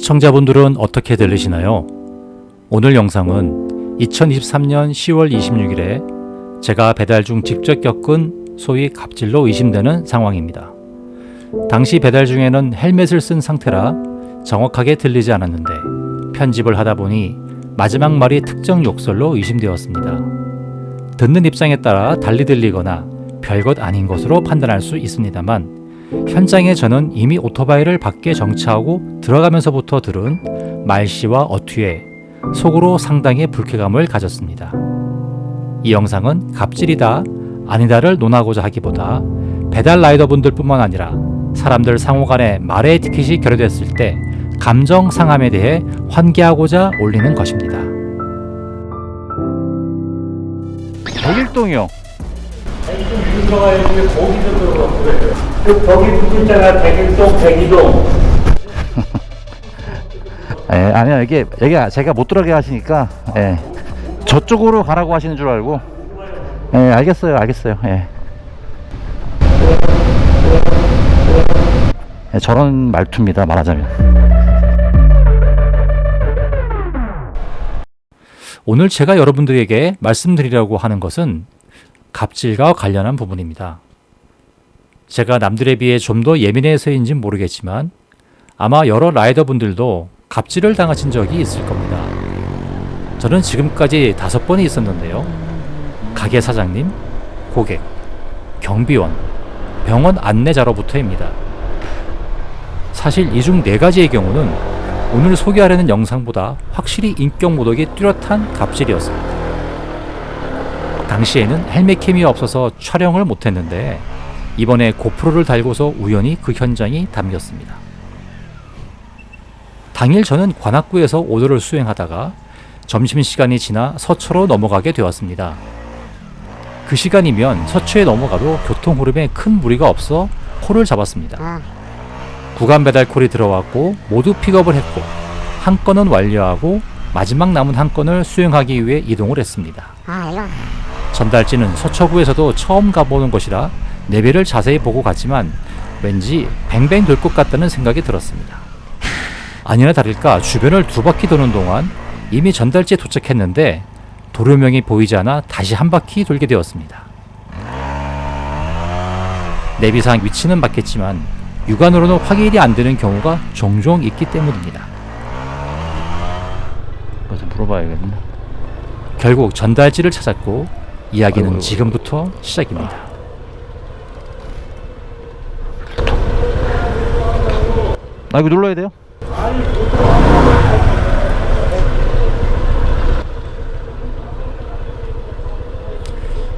시청자분들은 어떻게 들리시나요? 오늘 영상은 2023년 10월 26일에 제가 배달 중 직접 겪은 소위 갑질로 의심되는 상황입니다. 당시 배달 중에는 헬멧을 쓴 상태라 정확하게 들리지 않았는데 편집을 하다 보니 마지막 말이 특정 욕설로 의심되었습니다. 듣는 입장에 따라 달리 들리거나 별것 아닌 것으로 판단할 수 있습니다만 현장에 저는 이미 오토바이를 밖에 정차하고 들어가면서부터 들은 말씨와 어투에 속으로 상당히 불쾌감을 가졌습니다. 이 영상은 갑질이다 아니다를 논하고자 하기보다 배달 라이더분들 뿐만 아니라 사람들 상호간에 말의 에티켓이 결여됐을 때 감정 상함에 대해 환기하고자 올리는 것입니다. 백일동이요. 들어가야 돼. 거기서 들어가고 그래요. 거기 붙었잖아. 백일동, 백이동. 아니요, 여기 제가 못 들어가게 하시니까, 저쪽으로 가라고 하시는 줄 알고. 알겠어요. 저런 말투입니다, 말하자면. 오늘 제가 여러분들에게 말씀드리려고 하는 것은 갑질과 관련한 부분입니다. 제가 남들에 비해 좀 더 예민해서인지 모르겠지만 아마 여러 라이더분들도 갑질을 당하신 적이 있을 겁니다. 저는 지금까지 5번이 있었는데요. 가게 사장님, 고객, 경비원, 병원 안내자로부터입니다. 사실 이 중 4가지의 경우는 오늘 소개하려는 영상보다 확실히 인격 모독이 뚜렷한 갑질이었습니다. 당시에는 헬멧캠이 없어서 촬영을 못했는데 이번에 고프로를 달고서 우연히 그 현장이 담겼습니다. 당일 저는 관악구에서 오더를 수행하다가 점심시간이 지나 서초로 넘어가게 되었습니다. 그 시간이면 서초에 넘어가도 교통흐름에 큰 무리가 없어 콜을 잡았습니다. 구간 배달 콜이 들어왔고 모두 픽업을 했고 한 건은 완료하고 마지막 남은 한 건을 수행하기 위해 이동을 했습니다. 전달지는 서초구에서도 처음 가보는 곳이라 내비를 자세히 보고 갔지만 왠지 뱅뱅 돌 것 같다는 생각이 들었습니다. 아니나 다를까 주변을 2바퀴 도는 동안 이미 전달지에 도착했는데 도로명이 보이지 않아 다시 한 바퀴 돌게 되었습니다. 내비상 위치는 맞겠지만 육안으로는 확인이 안 되는 경우가 종종 있기 때문입니다. 그거 좀 물어봐야겠네. 결국 전달지를 찾았고 이야기는 지금부터 시작입니다. 이거 눌러야 돼요?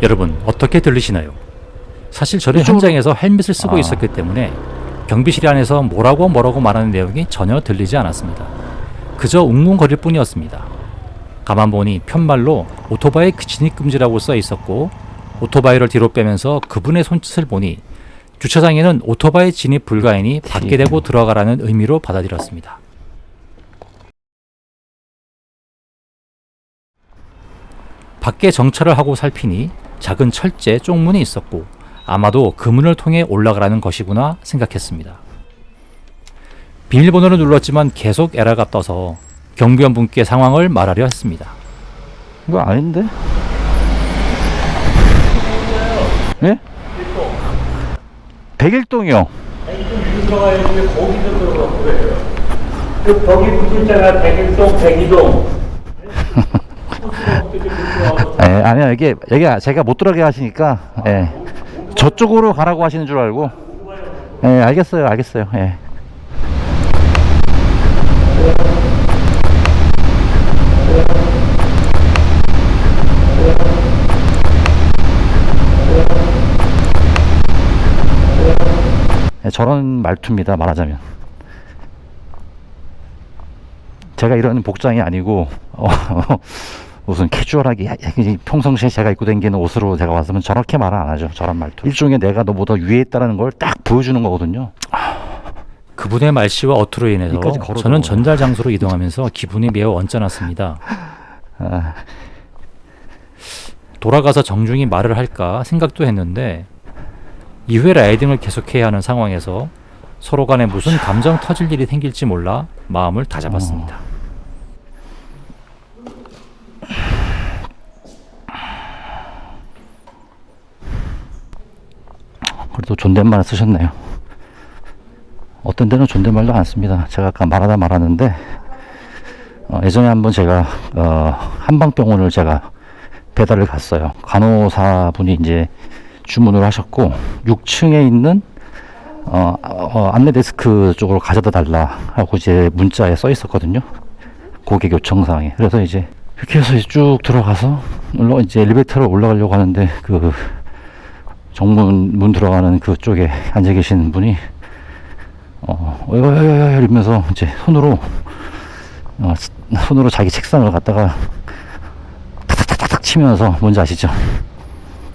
여러분 어떻게 들리시나요? 사실 저는 현장에서 헬멧을 쓰고 있었기 때문에 경비실 안에서 뭐라고 말하는 내용이 전혀 들리지 않았습니다. 그저 웅웅거릴 뿐이었습니다. 가만 보니 편말로 오토바이 진입금지라고 써 있었고 오토바이를 뒤로 빼면서 그분의 손짓을 보니 주차장에는 오토바이 진입 불가이니 밖에 대고 들어가라는 의미로 받아들였습니다. 밖에 정차를 하고 살피니 작은 철제 쪽문이 있었고 아마도 그 문을 통해 올라가라는 것이구나 생각했습니다. 비밀번호를 눌렀지만 계속 에러가 떠서 경비원분께 상황을 말하려 했습니다. 이거 아닌데? 예? 백일동이요. 백일동 들어가야 돼. 거기서 들어가고 그래요. 거기 붙었잖아. 백일동, 백이동. 아니요, 여기 제가 못 들어가게 하시니까, 저쪽으로 가라고 하시는 줄 알고. 알겠어요. 저런 말투입니다, 말하자면. 제가 이런 복장이 아니고 무슨 캐주얼하게 평상시에 제가 입고 다니는 옷으로 제가 왔으면 저렇게 말은 안 하죠. 저런 말투. 일종의 내가 너보다 위에 있다는 걸 딱 보여주는 거거든요. 그분의 말씨와 어투로 인해서 저는 전달 장소로 이동하면서 기분이 매우 언짢았습니다. 돌아가서 정중히 말을 할까 생각도 했는데 2회 라이딩을 계속해야 하는 상황에서 서로 간에 무슨 감정 터질 일이 생길지 몰라 마음을 다잡았습니다. 그래도 존댓말 쓰셨네요. 어떤 데는 존댓말도 안 씁니다. 제가 아까 말하다 말았는데 예전에 한번 제가 한방병원을 제가 배달을 갔어요. 간호사분이 이제 주문을 하셨고 6층에 있는 안내 데스크 쪽으로 가져다 달라 하고 이제 문자에 써 있었거든요. 고객 요청사항에. 그래서 이제 이렇게 해서 쭉 들어가서 이제 엘리베이터로 올라가려고 하는데 그 정문 문 들어가는 그쪽에 앉아 계시는 분이 이러면서 이제 손으로 자기 책상을 갖다가 탁탁탁탁 치면서 뭔지 아시죠?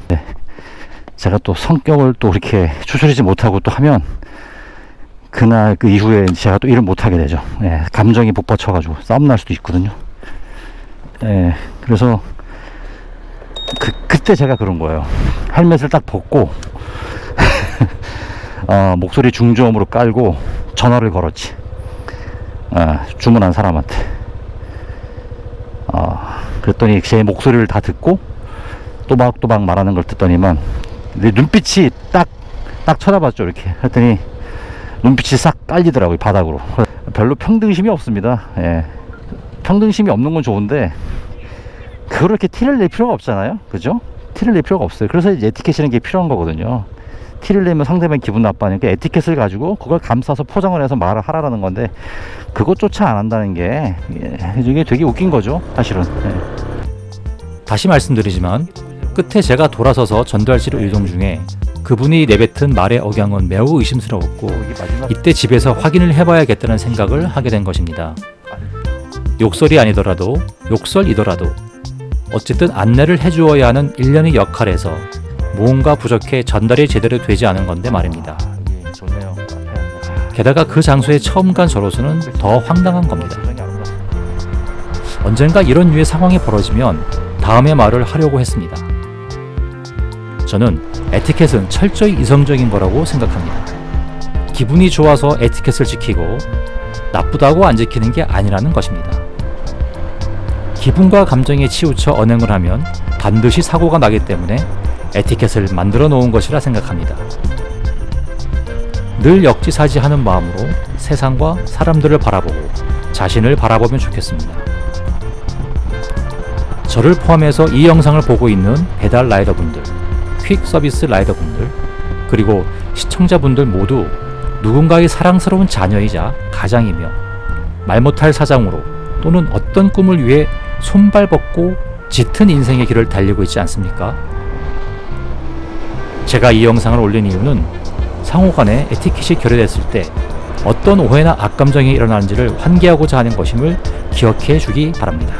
네. 제가 또 성격을 또 이렇게 추스리지 못하고 또 하면 그날 그 이후에 제가 또 일을 못하게 되죠. 네. 감정이 복받쳐가지고 싸움 날 수도 있거든요. 네. 그래서 그때 제가 그런 거예요. 헬멧을 딱 벗고 목소리 중저음으로 깔고 전화를 걸었지. 주문한 사람한테. 그랬더니 제 목소리를 다 듣고 또박또박 말하는 걸 듣더니만 내 눈빛이 딱 쳐다봤죠. 이렇게 했더니 눈빛이 싹 깔리더라고요. 바닥으로. 별로 평등심이 없습니다. 예. 평등심이 없는 건 좋은데 그렇게 티를 낼 필요가 없잖아요. 그죠? 티를 낼 필요가 없어요. 그래서 이제 에티켓이라는 게 필요한 거거든요. 티를 내면 상대방이 기분 나빠하니까 에티켓을 가지고 그걸 감싸서 포장을 해서 말을 하라는 건데 그것조차 안 한다는 게 이게 되게 웃긴 거죠. 사실은. 다시 말씀드리지만 끝에 제가 돌아서서 전달실로 이동 중에 그분이 내뱉은 말의 억양은 매우 의심스러웠고 이때 집에서 확인을 해봐야겠다는 생각을 하게 된 것입니다. 욕설이 아니더라도 욕설이더라도 어쨌든 안내를 해주어야 하는 일련의 역할에서 무언가 부족해 전달이 제대로 되지 않은 건데 말입니다. 좋네요. 게다가 그 장소에 처음 간 저로서는 더 황당한 겁니다. 언젠가 이런 류의 상황이 벌어지면 다음에 말을 하려고 했습니다. 저는 에티켓은 철저히 이성적인 거라고 생각합니다. 기분이 좋아서 에티켓을 지키고 나쁘다고 안 지키는 게 아니라는 것입니다. 기분과 감정에 치우쳐 언행을 하면 반드시 사고가 나기 때문에 에티켓을 만들어 놓은 것이라 생각합니다. 늘 역지사지하는 마음으로 세상과 사람들을 바라보고 자신을 바라보면 좋겠습니다. 저를 포함해서 이 영상을 보고 있는 배달 라이더분들, 퀵 서비스 라이더분들, 그리고 시청자분들 모두 누군가의 사랑스러운 자녀이자 가장이며 말 못할 사장으로 또는 어떤 꿈을 위해 손발 벗고 짙은 인생의 길을 달리고 있지 않습니까? 제가 이 영상을 올린 이유는 상호간에 에티켓이 결여됐을 때 어떤 오해나 악감정이 일어나는지를 환기하고자 하는 것임을 기억해 주기 바랍니다.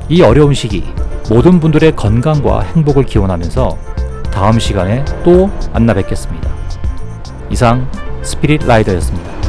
이 어려운 시기 모든 분들의 건강과 행복을 기원하면서 다음 시간에 또 만나 뵙겠습니다. 이상 스피릿 라이더였습니다.